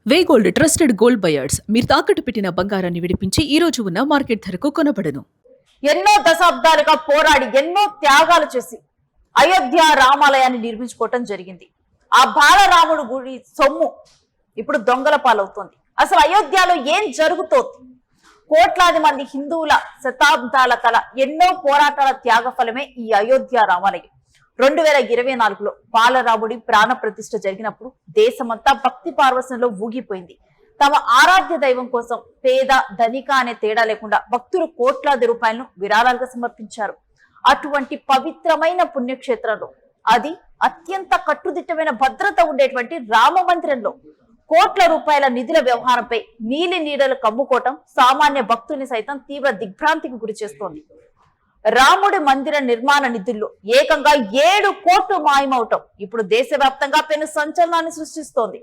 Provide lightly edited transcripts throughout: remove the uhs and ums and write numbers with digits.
వే gold trusted gold buyers మీరు తాకట్టు పెట్టిన బంగారాన్ని విడిపించి ఈ రోజు ఉన్న మార్కెట్ ధరకు కొనబడను. ఎన్నో దశాబ్దాలుగా పోరాడి ఎన్నో త్యాగాలు చేసి అయోధ్య రామాలయాన్ని నిర్మించుకోవటం జరిగింది. ఆ బాలరాముడు గుడి సొమ్ము ఇప్పుడు దొంగల పాలవుతోంది. అసలు అయోధ్యలో ఏం జరుగుతోంది? కోట్లాది మంది హిందువుల శతాబ్దాల కల ఎన్నో పోరాటాల త్యాగ ఫలమే ఈ అయోధ్య రామాలయం. 2024లో బాలరాముడి ప్రాణ ప్రతిష్ఠ జరిగినప్పుడు దేశమంతా భక్తి పార్వశంలో ఊగిపోయింది. తమ ఆరాధ్య దైవం కోసం పేద ధనిక అనే తేడా లేకుండా భక్తులు కోట్లాది రూపాయలను విరాళాలుగా సమర్పించారు. అటువంటి పవిత్రమైన పుణ్యక్షేత్రంలో, అది అత్యంత కట్టుదిట్టమైన భద్రత ఉండేటువంటి రామ మందిరంలో కోట్ల రూపాయల నిధుల వ్యవహారంపై నీలి నీడలు కమ్ముకోవటం సామాన్య భక్తుల్ని సైతం తీవ్ర దిగ్భ్రాంతికి గురి చేస్తోంది. రాముడి మందిర నిర్మాణ నిధుల్లో ఏకంగా 7 కోట్లు మాయమవటం ఇప్పుడు దేశవ్యాప్తంగా పెను సంచలనాన్ని సృష్టిస్తోంది.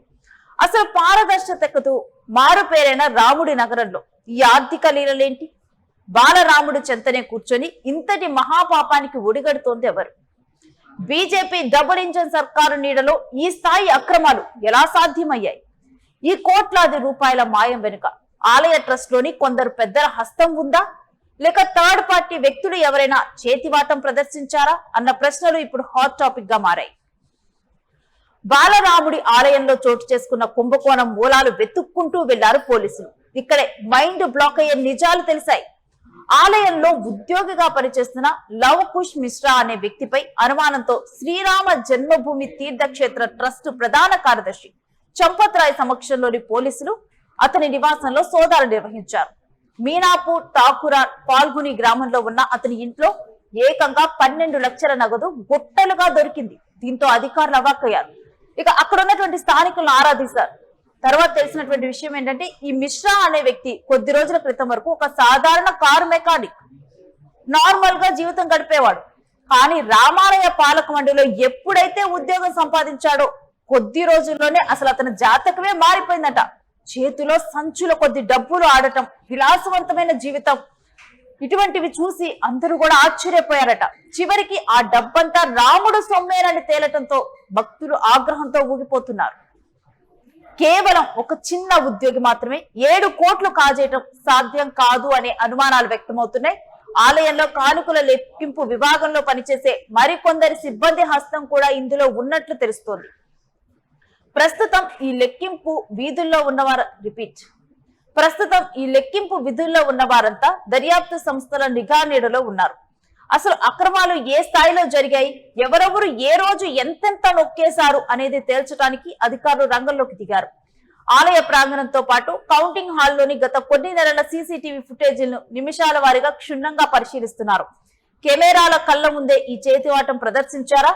అసలు పారదర్శకతకు మారుపేరైన రాముడి నగరంలో ఈ ఆర్థిక లీలలేంటి? బాలరాముడు చెంతనే కూర్చొని ఇంతటి మహాపాపానికి ఒడిగడుతోంది ఎవరు? బీజేపీ డబుల్ ఇంజన్ సర్కారు నీడలో ఈ స్థాయి అక్రమాలు ఎలా సాధ్యమయ్యాయి? ఈ కోట్లాది రూపాయల మాయం వెనుక ఆలయ ట్రస్ట్ లోని కొందరు పెద్దల హస్తం ఉందా, లేక థర్డ్ పార్టీ వ్యక్తులు ఎవరైనా చేతివాటం ప్రదర్శించారా అన్న ప్రశ్నలు ఇప్పుడు హాట్ టాపిక్ గా మారాయి. బాలరాముడి ఆలయంలో చోటు చేసుకున్న కుంభకోణం మూలాలు వెతుక్కుంటూ వెళ్లారు పోలీసులు. ఇక్కడే మైండ్ బ్లాక్ అయ్యే నిజాలు తెలిసాయి. ఆలయంలో ఉద్యోగిగా పనిచేస్తున్న లవ్ కుష్ మిశ్రా అనే వ్యక్తిపై అనుమానంతో శ్రీరామ జన్మభూమి తీర్థక్షేత్ర ట్రస్ట్ ప్రధాన కార్యదర్శి చంపత్ రాయ్ సమక్షంలోని పోలీసులు అతని నివాసంలో సోదాలు నిర్వహించారు. మీనాపూర్ ఠాకురా పాల్గుని గ్రామంలో ఉన్న అతని ఇంట్లో ఏకంగా 12 లక్షల నగదు గుట్టలుగా దొరికింది. దీంతో అధికారులు అవాక్కయ్యారు. ఇక అక్కడ ఉన్నటువంటి స్థానికులను ఆరాధిస్తారు. తర్వాత తెలిసినటువంటి విషయం ఏంటంటే, ఈ మిశ్రా అనే వ్యక్తి కొద్ది రోజుల క్రితం వరకు ఒక సాధారణ కారు మెకానిక్, నార్మల్ గా జీవితం గడిపేవాడు. కానీ రామాలయ పాలక మండలిలో ఎప్పుడైతే ఉద్యోగం సంపాదించాడో కొద్ది రోజుల్లోనే అసలు అతని జాతకమే మారిపోయిందట. చేతిలో సంచుల కొద్ది డబ్బులు ఆడటం, విలాసవంతమైన జీవితం, ఇటువంటివి చూసి అందరూ కూడా ఆశ్చర్యపోయారట. చివరికి ఆ డబ్బంతా రాముడు సొమ్మేనని తేలటంతో భక్తులు ఆగ్రహంతో ఊగిపోతున్నారు. కేవలం ఒక చిన్న ఉద్యోగి మాత్రమే 7 కోట్లు కాజేయటం సాధ్యం కాదు అనే అనుమానాలు వ్యక్తమవుతున్నాయి. ఆలయంలో కానుకల లెక్కింపు విభాగంలో పనిచేసే మరికొందరి సిబ్బంది హస్తం కూడా ఇందులో ఉన్నట్లు తెలుస్తోంది. ప్రస్తుతం ఈ లెక్కింపు విధుల్లో ఉన్న వారంతా దర్యాప్తు సంస్థల నిఘా నీడలో ఉన్నారు. అసలు అక్రమాలు ఏ స్థాయిలో జరిగాయి, ఎవరెవరు ఏ రోజు ఎంతెంత నొక్కేశారు అనేది తేల్చడానికి అధికారులు రంగంలోకి దిగారు. ఆలయ ప్రాంగణంతో పాటు కౌంటింగ్ హాల్లోని గత కొన్ని నెలల సీసీటీవీ ఫుటేజీలను నిమిషాల వారీగా క్షుణ్ణంగా పరిశీలిస్తున్నారు. కెమెరాల కళ్ళ ముందే ఈ చేతివాటం ప్రదర్శించారా,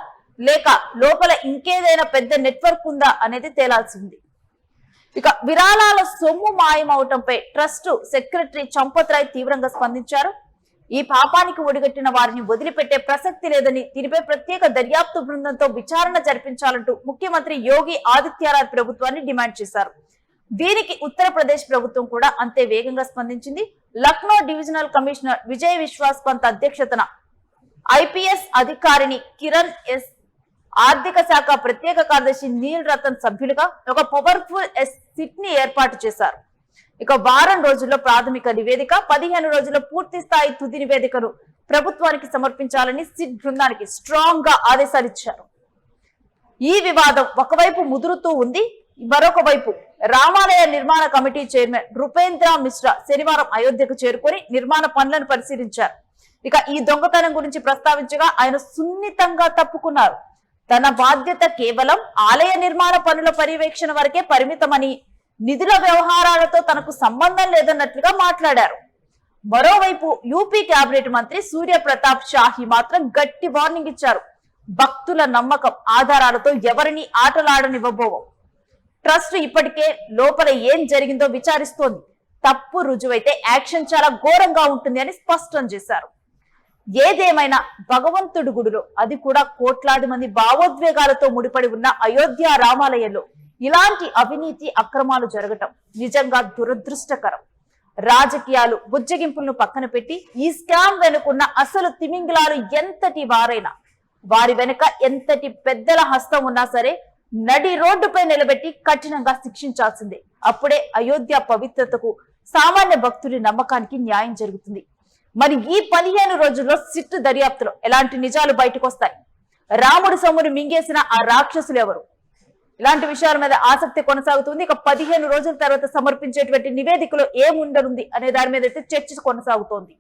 లేక లోపల ఇంకేదైనా పెద్ద నెట్వర్క్ ఉందా అనేది తేలాల్సి ఉంది. ఇక విరాళాల సొమ్ము మాయమవటంపై ట్రస్ట్ సెక్రటరీ చంపత్ రాయ్ తీవ్రంగా స్పందించారు. ఈ పాపానికి ఒడిగట్టిన వారిని వదిలిపెట్టే ప్రసక్తి లేదని, దీనిపై ప్రత్యేక దర్యాప్తు బృందంతో విచారణ జరిపించాలంటూ ముఖ్యమంత్రి యోగి ఆదిత్యనాథ్ ప్రభుత్వాన్ని డిమాండ్ చేశారు. దీనికి ఉత్తరప్రదేశ్ ప్రభుత్వం కూడా అంతే వేగంగా స్పందించింది. లక్నో డివిజనల్ కమిషనర్ విజయ్ విశ్వాస్ పంత్ అధ్యక్షతన ఐపీఎస్ అధికారిని కిరణ్ ఎస్, ఆర్థిక శాఖ ప్రత్యేక కార్యదర్శి నీల్ రతన్ సభ్యులుగా ఒక పవర్ఫుల్ సిట్ ని ఏర్పాటు చేశారు. ఇక వారం రోజుల్లో ప్రాథమిక నివేదిక, 15 రోజుల్లో పూర్తి స్థాయి తుది నివేదికను ప్రభుత్వానికి సమర్పించాలని సిట్ బృందానికి స్ట్రాంగ్ గా ఆదేశాలు ఇచ్చారు. ఈ వివాదం ఒకవైపు ముదురుతూ ఉంది. మరొక వైపు రామాలయ నిర్మాణ కమిటీ చైర్మన్ నృపేంద్ర మిశ్రా శనివారం అయోధ్యకు చేరుకొని నిర్మాణ పనులను పరిశీలించారు. ఇక ఈ దొంగతనం గురించి ప్రస్తావించగా ఆయన సున్నితంగా తప్పుకున్నారు. తన బాధ్యత కేవలం ఆలయ నిర్మాణ పనుల పర్యవేక్షణ వరకే పరిమితమని, నిధుల వ్యవహారాలతో తనకు సంబంధం లేదన్నట్లుగా మాట్లాడారు. మరోవైపు యూపీ కేబినెట్ మంత్రి సూర్య ప్రతాప్ షాహీ మాత్రం గట్టి వార్నింగ్ ఇచ్చారు. భక్తుల నమ్మకం ఆధారాలతో ఎవరిని ఆటలాడనివ్వబోవం. ట్రస్ట్ ఇప్పటికే లోపల ఏం జరిగిందో విచారిస్తోంది. తప్పు రుజువైతే యాక్షన్ చాలా ఘోరంగా ఉంటుంది అని స్పష్టం చేశారు. ఏదేమైనా భగవంతుడి గుడిలో, అది కూడా కోట్లాది మంది భావోద్వేగాలతో ముడిపడి ఉన్న అయోధ్య రామాలయంలో ఇలాంటి అవినీతి అక్రమాలు జరగటం నిజంగా దురదృష్టకరం. రాజకీయాలు బుజ్జగింపులను పక్కన పెట్టి ఈ స్కామ్ వెనుకున్న అసలు తిమింగిలాలు ఎంతటి వారైనా, వారి వెనుక ఎంతటి పెద్దల హస్తం ఉన్నా సరే నడి రోడ్డుపై నిలబెట్టి కఠినంగా శిక్షించాల్సిందే. అప్పుడే అయోధ్య పవిత్రతకు, సామాన్య భక్తుడి నమ్మకానికి న్యాయం జరుగుతుంది. మరి ఈ 15 రోజుల్లో సిట్ దర్యాప్తులో ఎలాంటి నిజాలు బయటకు వస్తాయి? రాముడి సొమ్మును మింగేసిన ఆ రాక్షసులు ఎవరు? ఇలాంటి విషయాల మీద ఆసక్తి కొనసాగుతుంది. ఇక 15 రోజుల తర్వాత సమర్పించేటువంటి నివేదికలో ఏముండనుంది అనే దాని మీద అయితే చర్చ కొనసాగుతోంది.